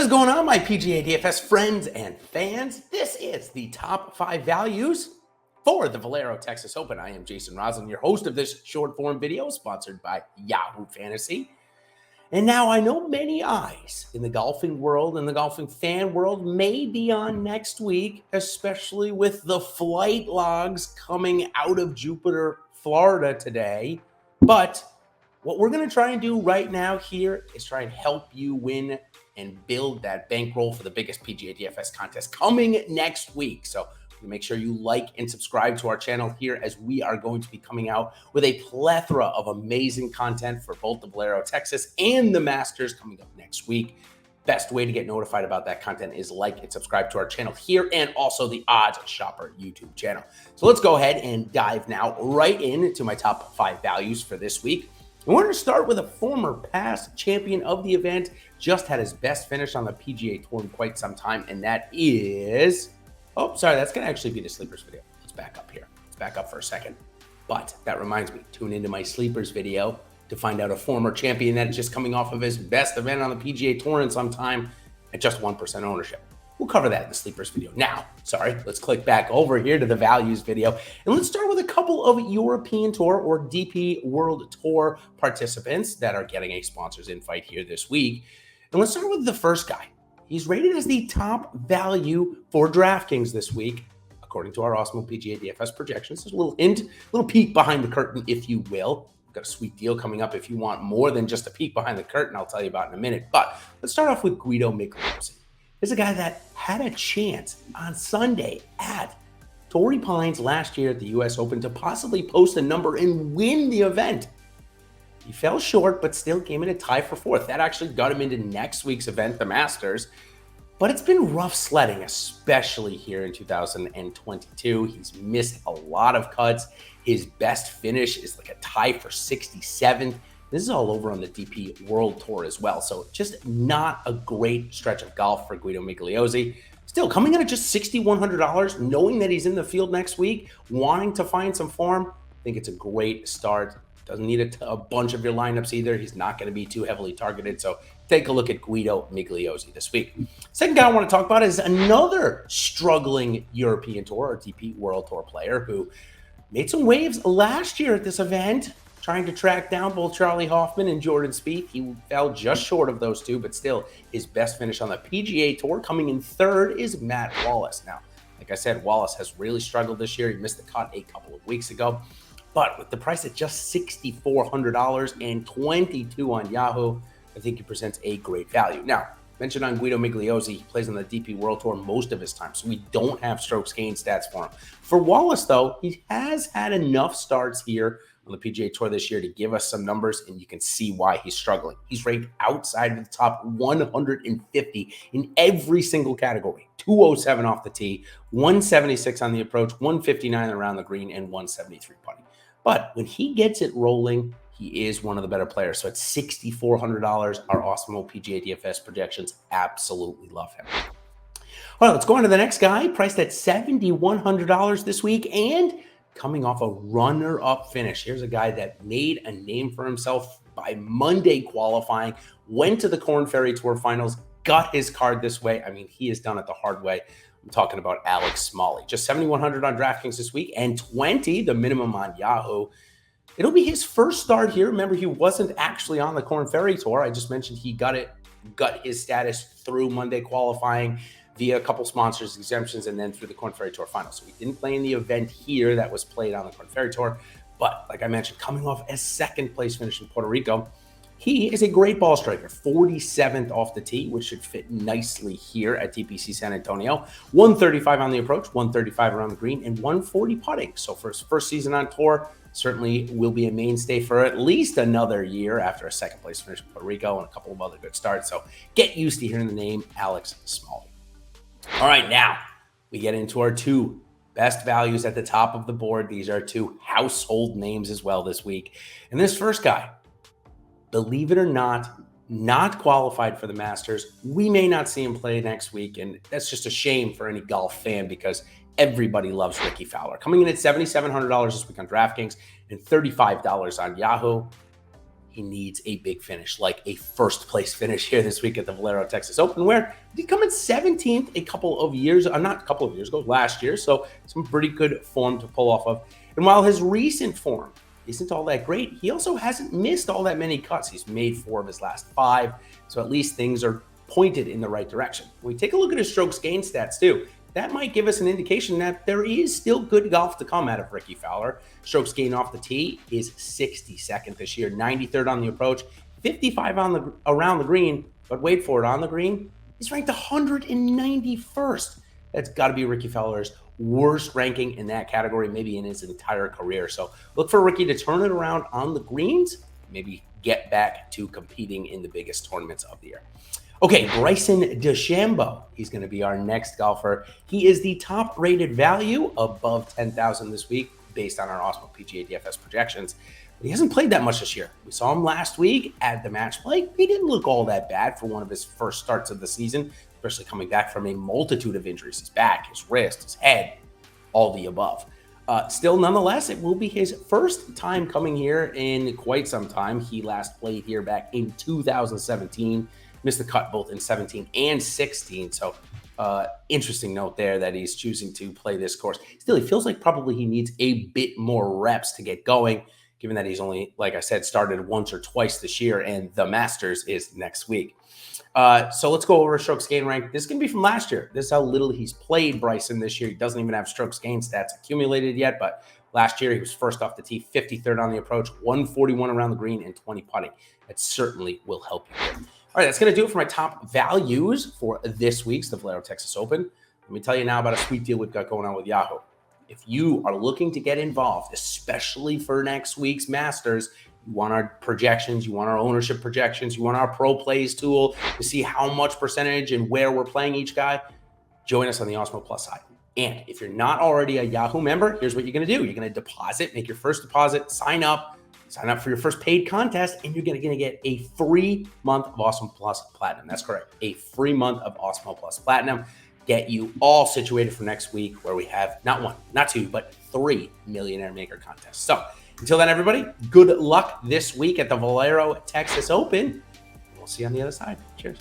is going on, my PGA DFS friends and fans? This is the top 5 values for the Valero Texas Open. I am Jason Rouslin, your host of this short form video sponsored by Yahoo Fantasy. And now I know many eyes in the golfing world and the golfing fan world may be on next week, especially with the flight logs coming out of Jupiter, Florida today. But what we're going to try and do right now here is try and help you win and build that bankroll for the biggest PGA DFS contest coming next week. So make sure you like and subscribe to our channel here, as we are going to be coming out with a plethora of amazing content for both the Valero Texas and the Masters coming up next week. Best way to get notified about that content is like and subscribe to our channel here and also the OddsShopper YouTube channel. So let's go ahead and dive now right into my top 5 values for this week. And we're going to start with a former past champion of the event, just had his best finish on the PGA Tour in quite some time, and that is... Oh, sorry, that's going to actually be the sleepers video. Let's back up here. Let's back up for a second. But that reminds me, tune into my sleepers video to find out a former champion that is just coming off of his best event on the PGA Tour in some time at just 1% ownership. We'll cover that in the sleepers video. Now, let's click back over here to the values video. And let's start with a couple of European Tour or DP World Tour participants that are getting a sponsors invite here this week. And let's start with the first guy. He's rated as the top value for DraftKings this week, according to our Awesemo PGA DFS projections. There's a little hint, a little peek behind the curtain, if you will. We've got a sweet deal coming up if you want more than just a peek behind the curtain, I'll tell you about in a minute. But let's start off with Guido Migliozzi. Here's a guy that had a chance on Sunday at Torrey Pines last year at the US Open to possibly post a number and win the event. He fell short, but still came in a tie for 4th. That actually got him into next week's event, the Masters. But it's been rough sledding, especially here in 2022. He's missed a lot of cuts. His best finish is like a tie for 67th. This is all over on the DP World Tour as well. So just not a great stretch of golf for Guido Migliozzi. Still coming in at just $6,100, knowing that he's in the field next week, wanting to find some form. I think it's a great start. Doesn't need a bunch of your lineups either. He's not going to be too heavily targeted. So take a look at Guido Migliozzi this week. Second guy I want to talk about is another struggling European Tour or DP World Tour player who made some waves last year at this event, trying to track down both Charlie Hoffman and Jordan Spieth. He fell just short of those two, but still his best finish on the PGA Tour coming in 3rd is Matt Wallace. Now, like I said, Wallace has really struggled this year. He missed the cut a couple of weeks ago. But with the price at just $6,400 and 22 on Yahoo, I think he presents a great value. Now, mentioned on Guido Migliozzi, he plays on the DP World Tour most of his time, so we don't have strokes gained stats for him. For Wallace, though, he has had enough starts here on the PGA Tour this year to give us some numbers, and you can see why he's struggling. He's ranked outside of the top 150 in every single category. 207 off the tee, 176 on the approach, 159 around the green, and 173 putting. But when he gets it rolling, he is one of the better players. So at $6,400, our Awesemo PGA DFS projections absolutely love him. All right, let's go on to the next guy, priced at $7,100 this week and coming off a runner-up finish. Here's a guy that made a name for himself by Monday qualifying, went to the Korn Ferry Tour Finals, got his card this way. I mean, he has done it the hard way. I'm talking about Alex Smalley. Just $7,100 on DraftKings this week and $20, the minimum on Yahoo. It'll be his first start here. Remember, he wasn't actually on the Korn Ferry Tour. I just mentioned he got his status through Monday qualifying via a couple sponsors, exemptions, and then through the Korn Ferry Tour Finals. So he didn't play in the event here that was played on the Korn Ferry Tour. But like I mentioned, coming off a 2nd place finish in Puerto Rico, he is a great ball striker, 47th off the tee, which should fit nicely here at TPC San Antonio. 135 on the approach, 135 around the green, and 140 putting. So for his first season on tour, certainly will be a mainstay for at least another year after a 2nd place finish in Puerto Rico and a couple of other good starts. So get used to hearing the name Alex Smalley. All right, now we get into our 2 best values at the top of the board. These are 2 household names as well this week. And this first guy, believe it or not qualified for the Masters. We may not see him play next week, and that's just a shame for any golf fan because everybody loves Rickie Fowler. Coming in at $7,700 this week on DraftKings and $35 on Yahoo. he needs a big finish, like a first place finish here this week at the Valero Texas Open, where he did come in 17th a couple of years, not a couple of years ago, last year. So some pretty good form to pull off of. And while his recent form isn't all that great, he also hasn't missed all that many cuts. He's made 4 of his last 5. So at least things are pointed in the right direction. When we take a look at his strokes gained stats too, that might give us an indication that there is still good golf to come out of Rickie Fowler. Strokes gained off the tee is 62nd this year, 93rd on the approach, 55 around the green, but wait for it, on the green, he's ranked 191st. That's got to be Rickie Fowler's worst ranking in that category, maybe in his entire career. So look for Rickie to turn it around on the greens, maybe get back to competing in the biggest tournaments of the year. Okay, Bryson DeChambeau, he's going to be our next golfer. He is the top-rated value above 10,000 this week based on our Awesemo PGA DFS projections. But he hasn't played that much this year. We saw him last week at the match play. He didn't look all that bad for one of his first starts of the season, especially coming back from a multitude of injuries, his back, his wrist, his head, all the above. Still, nonetheless, it will be his first time coming here in quite some time. He last played here back in 2017. Missed the cut both in 17 and 16. So interesting note there that he's choosing to play this course. Still, he feels like probably he needs a bit more reps to get going, given that he's only, like I said, started once or twice this year, and the Masters is next week. So let's go over strokes gained rank. This is going to be from last year. This is how little he's played Bryson this year. He doesn't even have strokes gained stats accumulated yet, but last year he was first off the tee, 53rd on the approach, 141 around the green, and 20 putting. That certainly will help you here. All right, that's going to do it for my top values for this week's the Valero Texas Open. Let me tell you now about a sweet deal we've got going on with Yahoo. If you are looking to get involved, especially for next week's Masters, you want our projections, you want our ownership projections, you want our pro plays tool to see how much percentage and where we're playing each guy, join us on the Awesemo Plus side. And if you're not already a Yahoo member, here's what you're going to do. You're going to deposit, make your first deposit, sign up for your first paid contest, and you're going to get a free month of Awesemo Plus Platinum. That's correct. A free month of Awesemo Plus Platinum. Get you all situated for next week, where we have not 1, not 2, but 3 Millionaire Maker contests. So until then, everybody, good luck this week at the Valero Texas Open. We'll see you on the other side. Cheers.